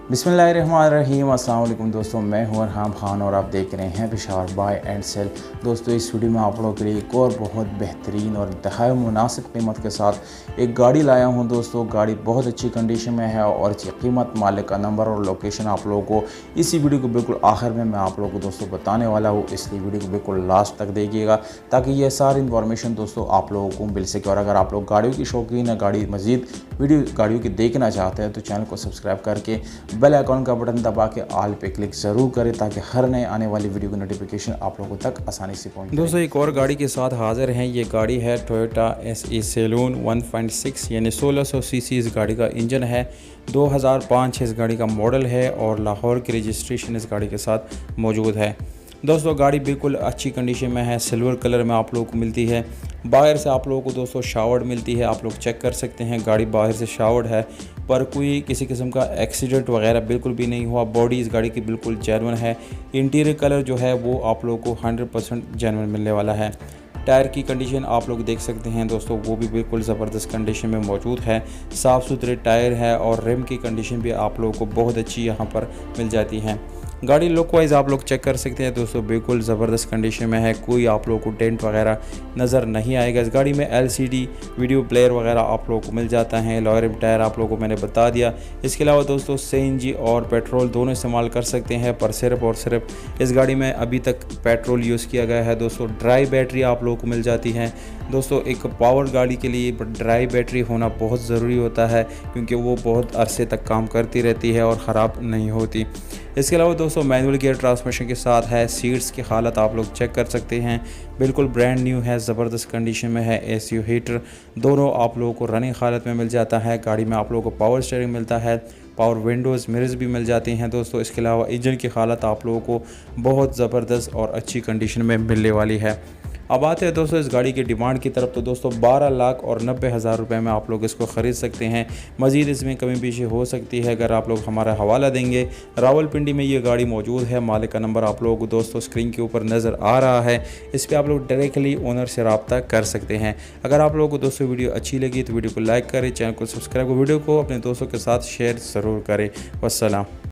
बिस्मिल्लाहिर्रहमानिर्रहीम। अस्सलाम वालेकुम दोस्तों, मैं हूं अरहाम खान और आप देख रहे हैं पेशावर बाय एंड सेल। दोस्तों, इस वीडियो में आप लोगों के लिए एक और बहुत बेहतरीन और इंतहाई मुनासिब कीमत के साथ एक गाड़ी लाया हूं। दोस्तों, गाड़ी बहुत अच्छी कंडीशन में है और इसकी कीमत, मालिक का नंबर और लोकेशन आप लोगों को इसी वीडियो को बिल्कुल आखिर में मैं आप लोगों को दोस्तों बताने वाला हूँ, इसलिए वीडियो को बिल्कुल लास्ट तक देखिएगा ताकि ये सारी इन्फॉर्मेशन दोस्तों आप लोगों को मिल सके। और अगर आप लोग गाड़ियों की शौकीन है, गाड़ी मज़ीद वीडियो गाड़ियों की देखना चाहते हैं तो चैनल को सब्सक्राइब करके बेल आइकॉन का बटन दबा के ऑल पे क्लिक ज़रूर करें ताकि हर नए आने वाली वीडियो की नोटिफिकेशन आप लोगों तक आसानी से पहुंचे। दोस्तों, एक और गाड़ी के साथ हाज़िर हैं। ये गाड़ी है टोयोटा एसई सैलून 1.6 यानी 1600 सीसी इस गाड़ी का इंजन है। 2005 इस गाड़ी का मॉडल है और लाहौर की रजिस्ट्रेशन इस गाड़ी के साथ मौजूद है। दोस्तों, गाड़ी बिल्कुल अच्छी कंडीशन में है, सिल्वर कलर में आप लोगों को मिलती है। बाहर से आप लोगों को दोस्तों शावर्ड मिलती है, आप लोग चेक कर सकते हैं। गाड़ी बाहर से शावर्ड है, पर कोई किसी किस्म का एक्सीडेंट वगैरह बिल्कुल भी नहीं हुआ। बॉडी इस गाड़ी की बिल्कुल जेन्युइन है। इंटीरियर कलर जो है वो आप लोगों को 100% जेन्युइन मिलने वाला है। टायर की कंडीशन आप लोग देख सकते हैं दोस्तों, वो भी बिल्कुल ज़बरदस्त कंडीशन में मौजूद है। साफ़ सुथरे टायर है और रिम की कंडीशन भी आप लोगों को बहुत अच्छी यहाँ पर मिल जाती है। गाड़ी लुक वाइज आप लोग चेक कर सकते हैं दोस्तों, बिल्कुल ज़बरदस्त कंडीशन में है। कोई आप लोगों को डेंट वगैरह नज़र नहीं आएगा। इस गाड़ी में LCD वीडियो प्लेयर वगैरह आप लोगों को मिल जाता है। लॉयर रिम टायर आप लोगों को मैंने बता दिया। इसके अलावा दोस्तों CNG और पेट्रोल दोनों इस्तेमाल कर सकते हैं, पर सिर्फ इस गाड़ी में अभी तक पेट्रोल यूज़ किया गया है। दोस्तों, ड्राई बैटरी आप लोगों को मिल जाती है। दोस्तों, एक पावर गाड़ी के लिए ड्राई बैटरी होना बहुत ज़रूरी होता है क्योंकि वो बहुत अरसे तक काम करती रहती है और ख़राब नहीं होती। इसके अलावा दोस्तों मैनुअल गियर ट्रांसमिशन के साथ है। सीट्स की हालत आप लोग चेक कर सकते हैं, बिल्कुल ब्रांड न्यू है, ज़बरदस्त कंडीशन में है। AC हीटर दोनों आप लोगों को रनिंग हालत में मिल जाता है। गाड़ी में आप लोगों को पावर स्टीयरिंग मिलता है, पावर विंडोज़ मिरर्स भी मिल जाती हैं दोस्तों। इसके अलावा इंजन की हालत आप लोगों को बहुत ज़बरदस्त और अच्छी कंडीशन में मिलने वाली है। अब आते हैं दोस्तों इस गाड़ी की डिमांड की तरफ। तो दोस्तों 12,90,000 रुपये में आप लोग इसको ख़रीद सकते हैं। मज़ीद इसमें कमी पेशी हो सकती है अगर आप लोग हमारा हवाला देंगे। रावलपिंडी में ये गाड़ी मौजूद है। मालिक का नंबर आप लोगों को दोस्तों स्क्रीन के ऊपर नज़र आ रहा है। इस पर आप लोग डायरेक्टली ओनर से रब्ता कर सकते हैं। अगर आप लोगों को दोस्तों वीडियो अच्छी लगी तो वीडियो को लाइक करें, चैनल को सब्सक्राइब, वीडियो को अपने दोस्तों के साथ शेयर ज़रूर करें। वस्सलाम।